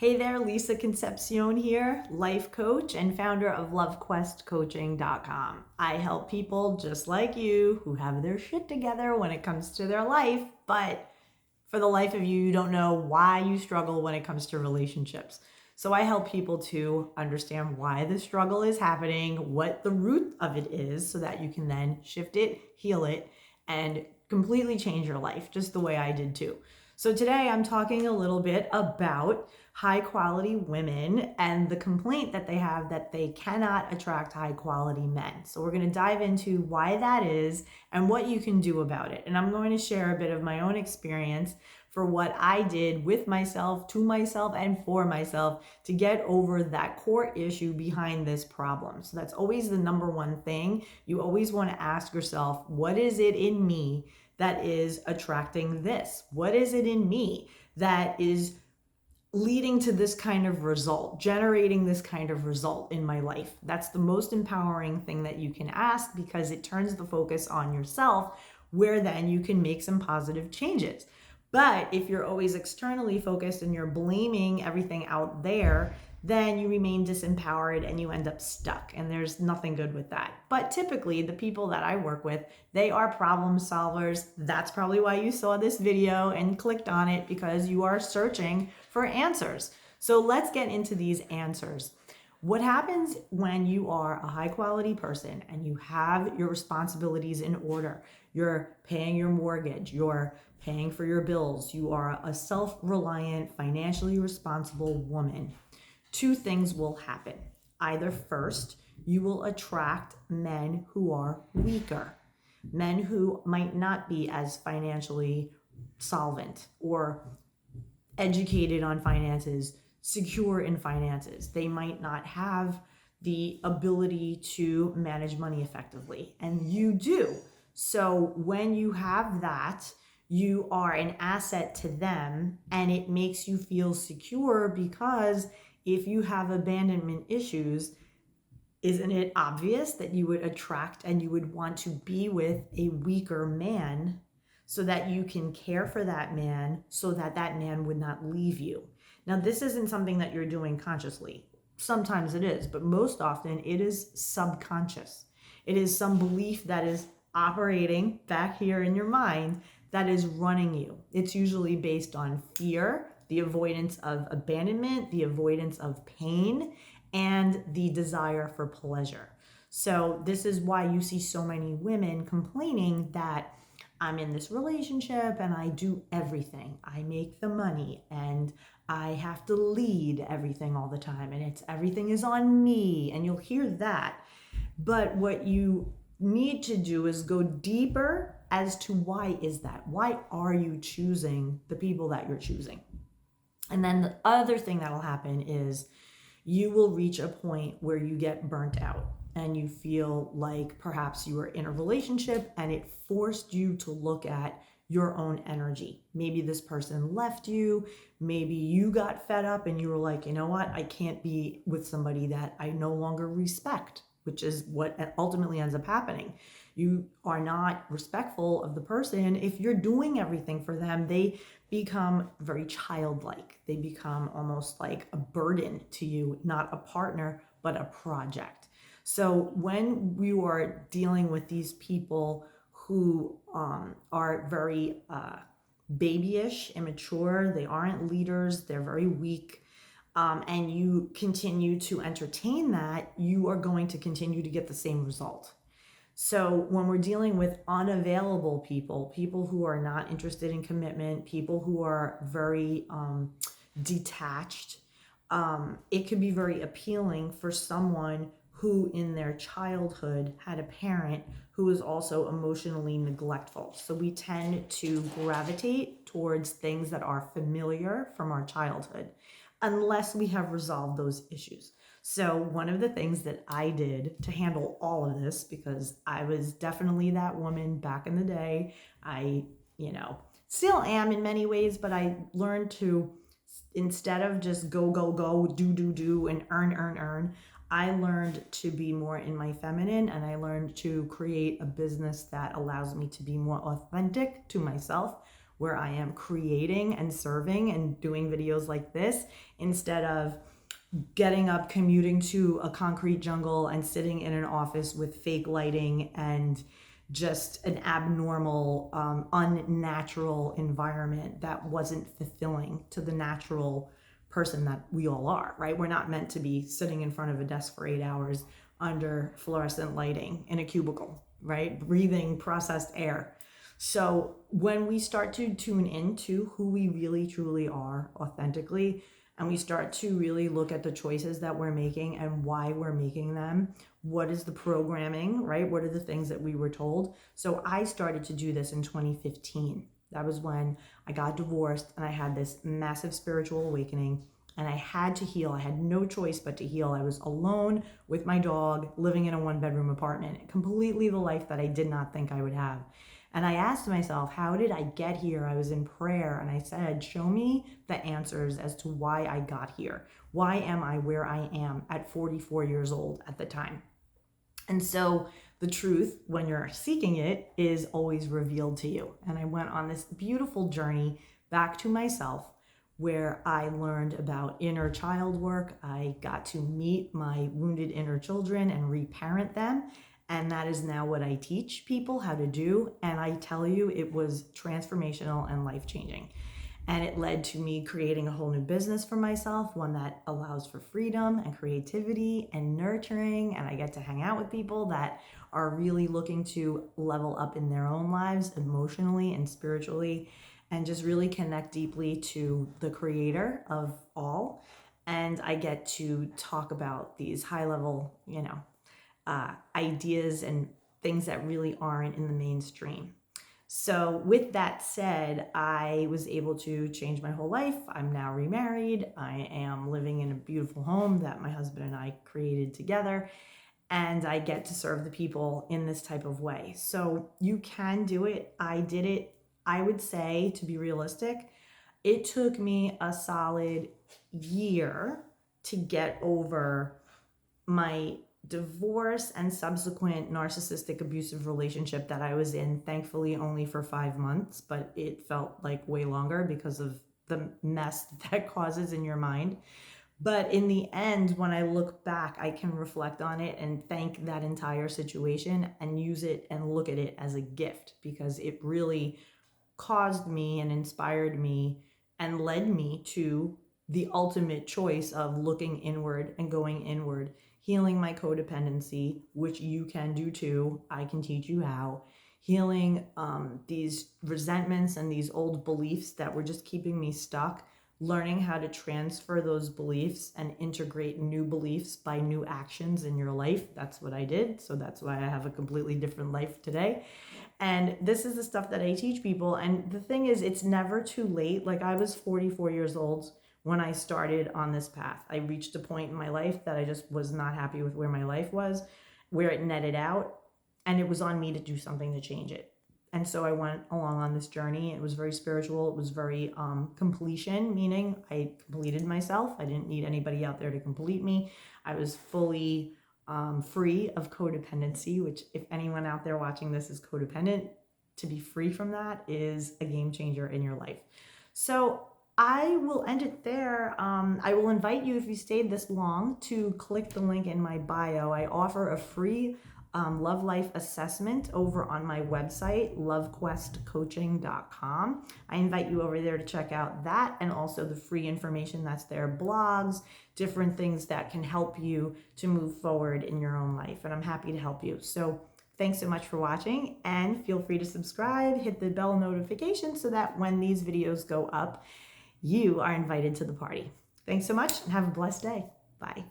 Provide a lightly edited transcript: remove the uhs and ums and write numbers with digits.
Hey there, Lisa Concepcion here, life coach and founder of LoveQuestCoaching.com. I help people just like you who have their shit together when it comes to their life, but for the life of you, you don't know why you struggle when it comes to relationships. So I help people to understand why the struggle is happening, what the root of it is, so that you can then shift it, heal it, and completely change your life, just the way I did too. So today I'm talking a little bit about high quality women and the complaint that they have that they cannot attract high quality men. So we're going to dive into why that is and what you can do about it. And I'm going to share a bit of my own experience for what I did with myself, to myself, and for myself to get over that core issue behind this problem. So that's always the number one thing. You always want to ask yourself, what is it in me that is attracting this? What is it in me that is leading to this kind of result, generating this kind of result in my life? That's the most empowering thing that you can ask, because it turns the focus on yourself, where then you can make some positive changes. But if you're always externally focused and you're blaming everything out there, then you remain disempowered and you end up stuck, and there's nothing good with that. But typically the people that I work with, they are problem solvers. That's probably why you saw this video and clicked on it, because you are searching for answers. So let's get into these answers. What happens when you are a high quality person and you have your responsibilities in order? You're paying your mortgage, you're paying for your bills, you are a self-reliant, financially responsible woman. Two things will happen. Either first, you will attract men who are weaker, men who might not be as financially solvent or educated on finances, secure in finances. They might not have the ability to manage money effectively, and you do. So when you have that, you are an asset to them, and it makes you feel secure, because if you have abandonment issues, isn't it obvious that you would attract and you would want to be with a weaker man so that you can care for that man, so that that man would not leave you? Now, this isn't something that you're doing consciously. Sometimes it is, but most often it is subconscious. It is some belief that is operating back here in your mind that is running you. It's usually based on fear, the avoidance of abandonment, the avoidance of pain, and the desire for pleasure. So this is why you see so many women complaining that I'm in this relationship and I do everything. I make the money and I have to lead everything all the time, and it's everything is on me, and you'll hear that. But what you need to do is go deeper as to why is that? Why are you choosing the people that you're choosing? And then the other thing that'll happen is you will reach a point where you get burnt out and you feel like perhaps you were in a relationship and it forced you to look at your own energy. Maybe this person left you. Maybe you got fed up and you were like, you know what? I can't be with somebody that I no longer respect, which is what ultimately ends up happening. You are not respectful of the person. If you're doing everything for them, they become very childlike. They become almost like a burden to you, not a partner, but a project. So when you are dealing with these people who are very babyish, immature, they aren't leaders, they're very weak, and you continue to entertain that, you are going to continue to get the same result. So when we're dealing with unavailable people, people who are not interested in commitment, people who are very detached, it can be very appealing for someone who in their childhood had a parent who was also emotionally neglectful. So we tend to gravitate towards things that are familiar from our childhood, unless we have resolved those issues. So one of the things that I did to handle all of this, because I was definitely that woman back in the day, I, still am in many ways, but I learned to, instead of just go, do, and earn, I learned to be more in my feminine, and I learned to create a business that allows me to be more authentic to myself where I am creating and serving and doing videos like this instead of getting up, commuting to a concrete jungle and sitting in an office with fake lighting and just an abnormal, unnatural environment that wasn't fulfilling to the natural person that we all are, right? We're not meant to be sitting in front of a desk for 8 hours under fluorescent lighting in a cubicle, right? Breathing processed air. So when we start to tune into who we really truly are authentically, and we start to really look at the choices that we're making and why we're making them, what is the programming, right? What are the things that we were told? So I started to do this in 2015. That was when I got divorced and I had this massive spiritual awakening and I had to heal. I had no choice but to heal. I was alone with my dog, living in a 1-bedroom apartment, completely the life that I did not think I would have. And I asked myself, how did I get here? I was in prayer and I said, show me the answers as to why I got here. Why am I where I am at 44 years old at the time? And so the truth, when you're seeking it, is always revealed to you. And I went on this beautiful journey back to myself where I learned about inner child work. I got to meet my wounded inner children and reparent them. And that is now what I teach people how to do. And I tell you, it was transformational and life-changing. And it led to me creating a whole new business for myself, one that allows for freedom and creativity and nurturing. And I get to hang out with people that are really looking to level up in their own lives emotionally and spiritually, and just really connect deeply to the creator of all. And I get to talk about these high-level, ideas and things that really aren't in the mainstream. So with that said, I was able to change my whole life. I'm now remarried. I am living in a beautiful home that my husband and I created together, and I get to serve the people in this type of way. So you can do it. I did it. I would say, to be realistic, it took me a solid year to get over my divorce and subsequent narcissistic abusive relationship that I was in, thankfully only for 5 months, but it felt like way longer because of the mess that causes in your mind. But in the end, when I look back, I can reflect on it and thank that entire situation and use it and look at it as a gift, because it really caused me and inspired me and led me to the ultimate choice of looking inward and going inward, healing my codependency, which you can do too. I can teach you how. Healing these resentments and these old beliefs that were just keeping me stuck, learning how to transfer those beliefs and integrate new beliefs by new actions in your life. That's what I did. So that's why I have a completely different life today. And this is the stuff that I teach people. And the thing is, it's never too late. Like, I was 44 years old when I started on this path. I reached a point in my life that I just was not happy with where my life was, where it netted out, and it was on me to do something to change it. And so I went along on this journey. It was very spiritual. It was very completion, meaning I completed myself. I didn't need anybody out there to complete me. I was fully free of codependency, which, if anyone out there watching this is codependent, to be free from that is a game changer in your life. So I will end it there. I will invite you, if you stayed this long, to click the link in my bio. I offer a free Love Life assessment over on my website, LoveQuestCoaching.com. I invite you over there to check out that, and also the free information that's there, blogs, different things that can help you to move forward in your own life. And I'm happy to help you. So thanks so much for watching, and feel free to subscribe, hit the bell notification so that when these videos go up, you are invited to the party. Thanks so much and have a blessed day. Bye.